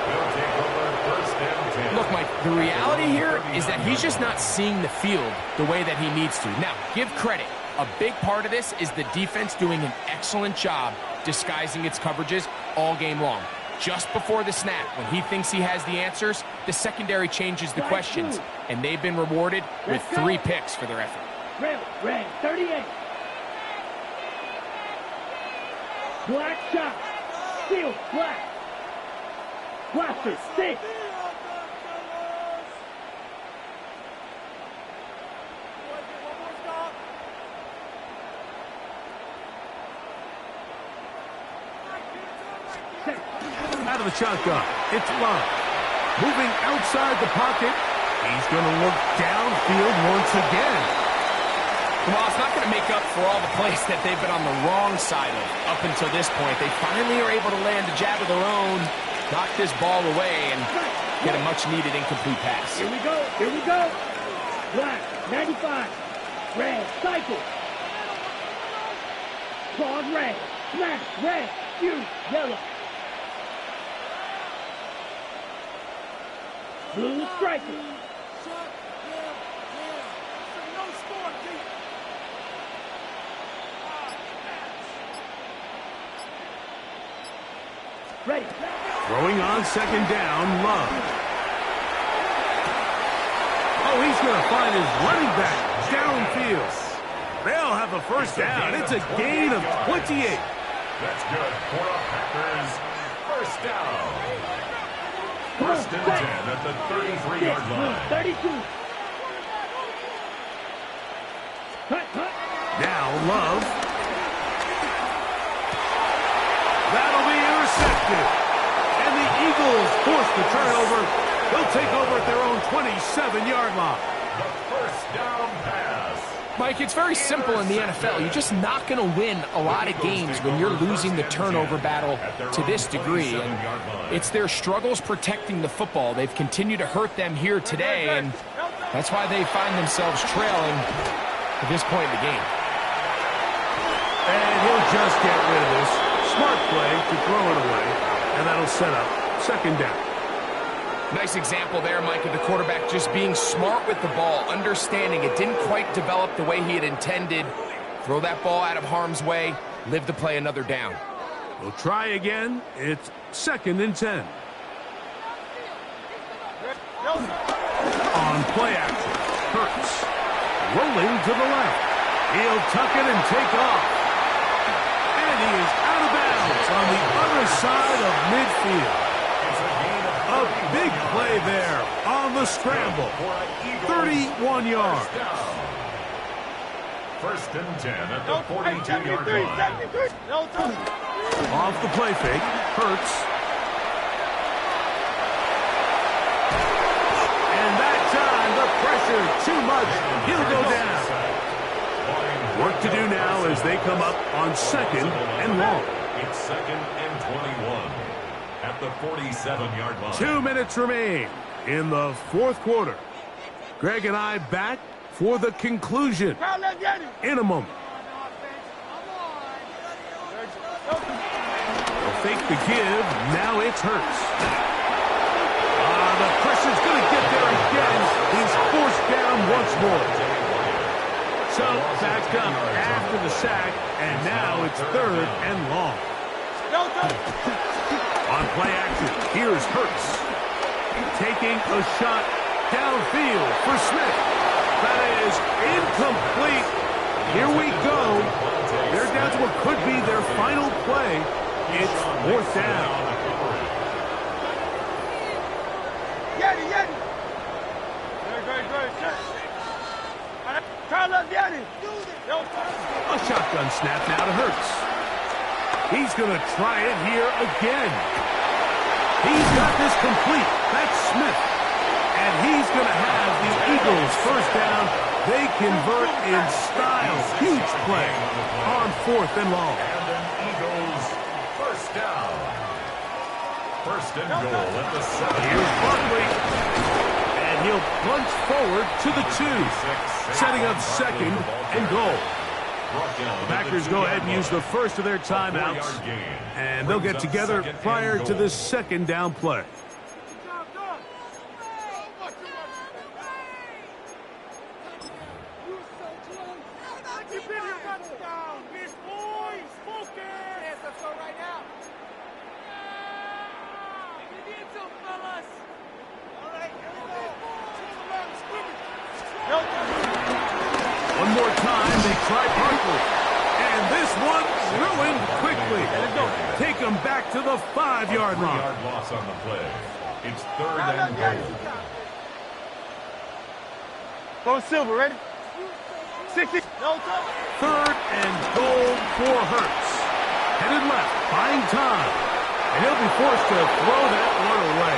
They'll take over first down 10. Look, Mike, the reality here is that he's just not seeing the field the way that he needs to. Now, give credit. A big part of this is the defense doing an excellent job disguising its coverages all game long. Just before the snap, when he thinks he has the answers, the secondary changes the questions, and they've been rewarded with 3 picks for their effort. Red, 38. Black shot. Steel, black. Blaster, 6. Out of the shotgun, it's Love. Moving outside the pocket, he's going to look downfield once again. Well, it's not going to make up for all the plays that they've been on the wrong side of up until this point. They finally are able to land a jab of their own, knock this ball away, and get a much-needed incomplete pass. Here we go. Black, 95. Red, cycle. Clawed red. Smash, red. Fury, yellow. Blue striker. Ready. Throwing on second down, Love. Oh, he's going to find his running back downfield. They'll have a first down. It's a gain of 28. That's good for a Packers first down. First and 10 at the 33-yard line. 32. Hut. Now Love. That'll be intercepted. And the Eagles force the turnover. They'll take over at their own 27-yard line. The first down pass. Mike, it's very simple in the NFL. You're just not going to win a lot of games when you're losing the turnover battle to this degree. And it's their struggles protecting the football. They've continued to hurt them here today, and that's why they find themselves trailing at this point in the game. And he'll just get rid of this. Smart play to throw it away, and that'll set up second down. Nice example there, Mike, of the quarterback just being smart with the ball, understanding it didn't quite develop the way he had intended. Throw that ball out of harm's way, live to play another down. We'll try again. It's second and 10. On play action, Hurts rolling to the left. He'll tuck it and take off. And he is out of bounds on the other side of midfield. A big play there on the scramble. 31 yards. First and 10 at the 42-yard line. Off the play fake, Hurts. And that time, the pressure too much. He'll go down. Work to do now as they come up on second and long. It's second and 21 at the 47-yard line. 2 minutes remain in the fourth quarter. Greg and I back for the conclusion in a moment. They'll fake the give. Now it's Hurts. The pressure's going to get there again. He's forced down once more. So back up after the sack, and now it's third and long. On play action, here's Hurts. Taking a shot downfield for Smith. That is incomplete. Here we go. They're down to what could be their final play. It's fourth down. A shotgun snap now to Hurts. He's going to try it here again. He's got this complete. That's Smith. And he's going to have the Eagles first down. They convert in style. Huge play on fourth and long. And an Eagles first down. First and goal at the 7. Here's Barkley. And he'll punch forward to the 2. Setting up second and goal. The Packers go ahead and use the first of their timeouts. And they'll get together prior to this second down play. One more time, they try Barkley. And this one ruined quickly. Take them back to the 5-yard line. 3-yard loss on the play. It's third and goal. Go Silver, ready? 60. Third and goal for Hurts. Headed left, buying time. And he'll be forced to throw that one away.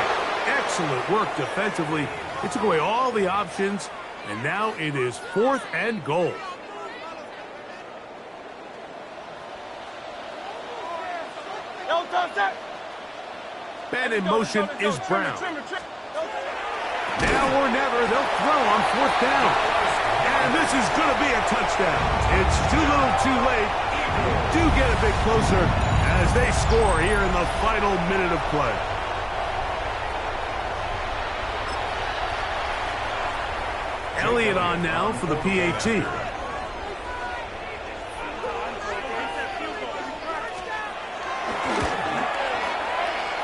Excellent work defensively. It took away all the options. And now it is fourth and goal. Man in motion is Brown. Now or never, they'll throw on fourth down. And this is going to be a touchdown. It's too little too late. Do get a bit closer as they score here in the final minute of play. Elliott on now for the PAT.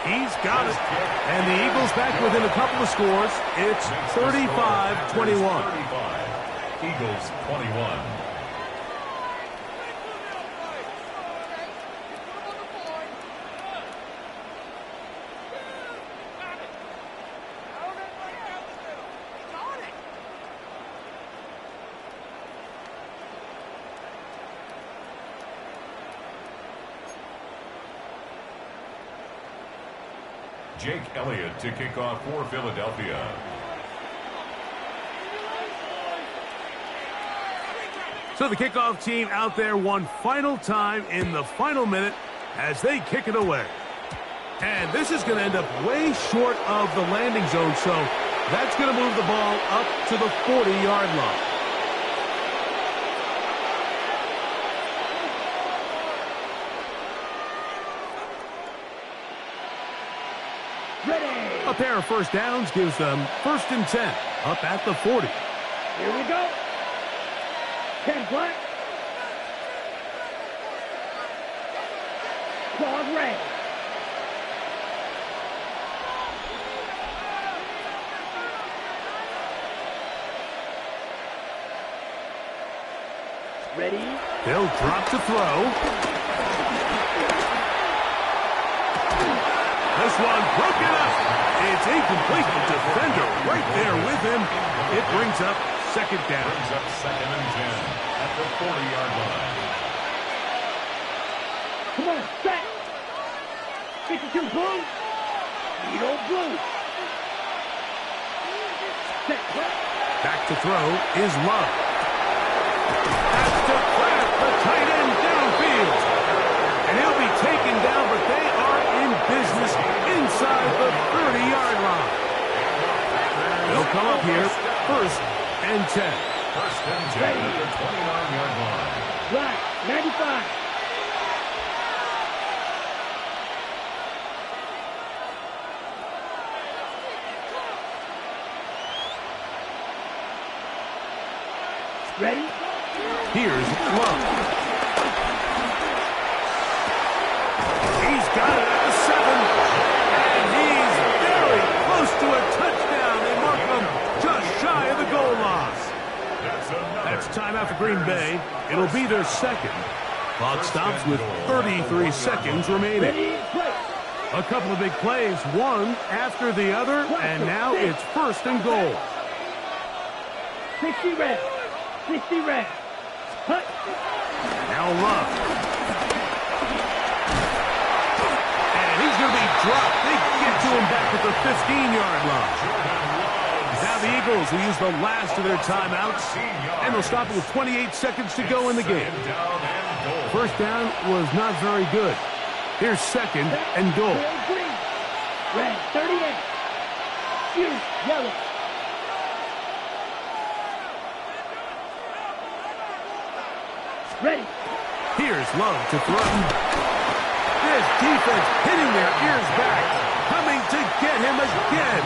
He's got it. And the Eagles back within a couple of scores. It's 35-21. Eagles 21. Jake Elliott to kick off for Philadelphia. So the kickoff team out there one final time in the final minute as they kick it away. And this is going to end up way short of the landing zone, so that's going to move the ball up to the 40-yard line. A pair of first downs gives them first and 10 up at the 40. Here we go. 10 black. Claude Ray. Ready? They'll drop to throw. This one broken up. It's incomplete. The defender right there with him. It brings up second down. Brings up 2nd and 10 at the 40-yard line. Come on, set. 52 blue. You don't blue. Set. Back to throw is Love. Has to crack the tight end downfield. And he'll be taken down, but they are in business inside the 30-yard line. They'll come up here, 1st and 10. 1st and 10 at the 29-yard line. Right, 95. Ready? Here's Love. He's got it at the 7. And he's very close to a touchdown. They mark him just shy of the goal line. That's timeout for Green Bay. It'll be their 2nd. Clock stops with 33 seconds remaining. Ready? Play. A couple of big plays, one after the other, and now it's 1st and goal. 60 red. 60 red. Hut. Now Love. And he's going to be dropped. They get to him back at the 15-yard line. Now the Eagles will use the last of their timeouts, and they'll stop it with 28 seconds to go in the game. First down was not very good. Here's 2nd and goal. Green. Red. 38. Huge. Yellow. Ready. Here's Love to throw. This defense hitting their ears back, coming to get him again.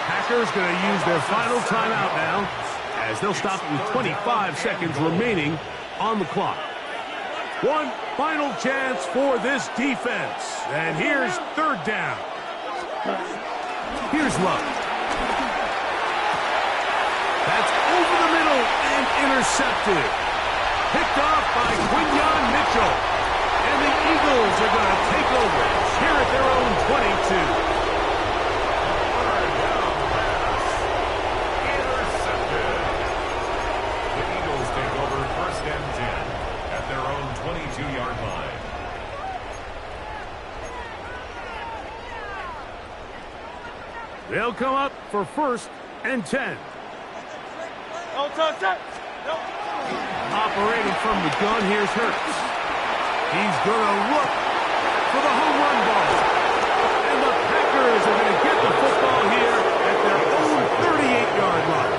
Packers going to use their final timeout now, as they'll stop it with 25 seconds remaining on the clock. One final chance for this defense, and here's 3rd down. Here's Love. That's over the middle and intercepted. Picked off by Quinyon Mitchell. And the Eagles are going to take over here at their own 22. Intercepted. The Eagles take over 1st and 10 at their own 22-yard line. They'll come up for 1st and 10. No touch that. No. Operating from the gun, here's Hurts. He's going to look for the home run ball. And the Packers are going to get the football here at their own 38-yard line.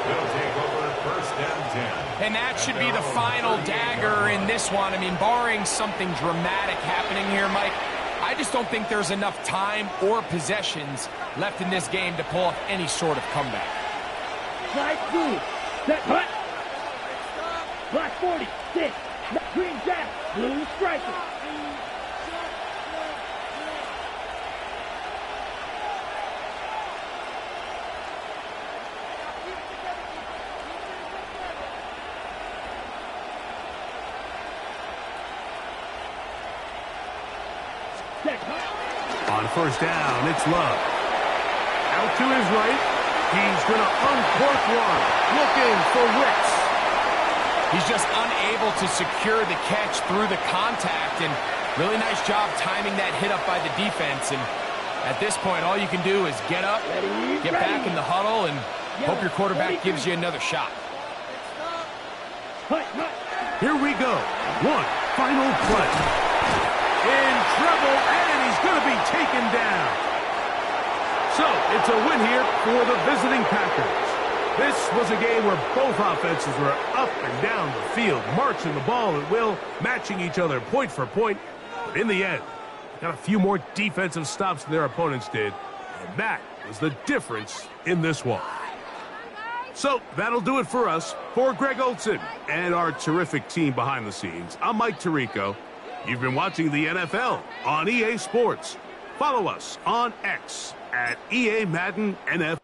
They'll take over 1st and 10. And that should be the final dagger in this one. I mean, barring something dramatic happening here, Mike, I just don't think there's enough time or possessions left in this game to pull off any sort of comeback. Slide blue. Set. Hut. Black 40. 6. Green jack. Blue striker. On 1st down, it's Love. Out to his right. He's going to uncork one. Looking for Wicks. He's just unable to secure the catch through the contact, and really nice job timing that hit up by the defense. And at this point, all you can do is get up, get back in the huddle, and hope your quarterback gives you another shot. Here we go. One final play. In trouble, and he's going to be taken down. So, it's a win here for the visiting Packers. This was a game where both offenses were up and down the field, marching the ball at will, matching each other point for point. But in the end, got a few more defensive stops than their opponents did, and that was the difference in this one. So, that'll do it for us. For Greg Olson and our terrific team behind the scenes, I'm Mike Tirico. You've been watching the NFL on EA Sports. Follow us on X at EA Madden NFL.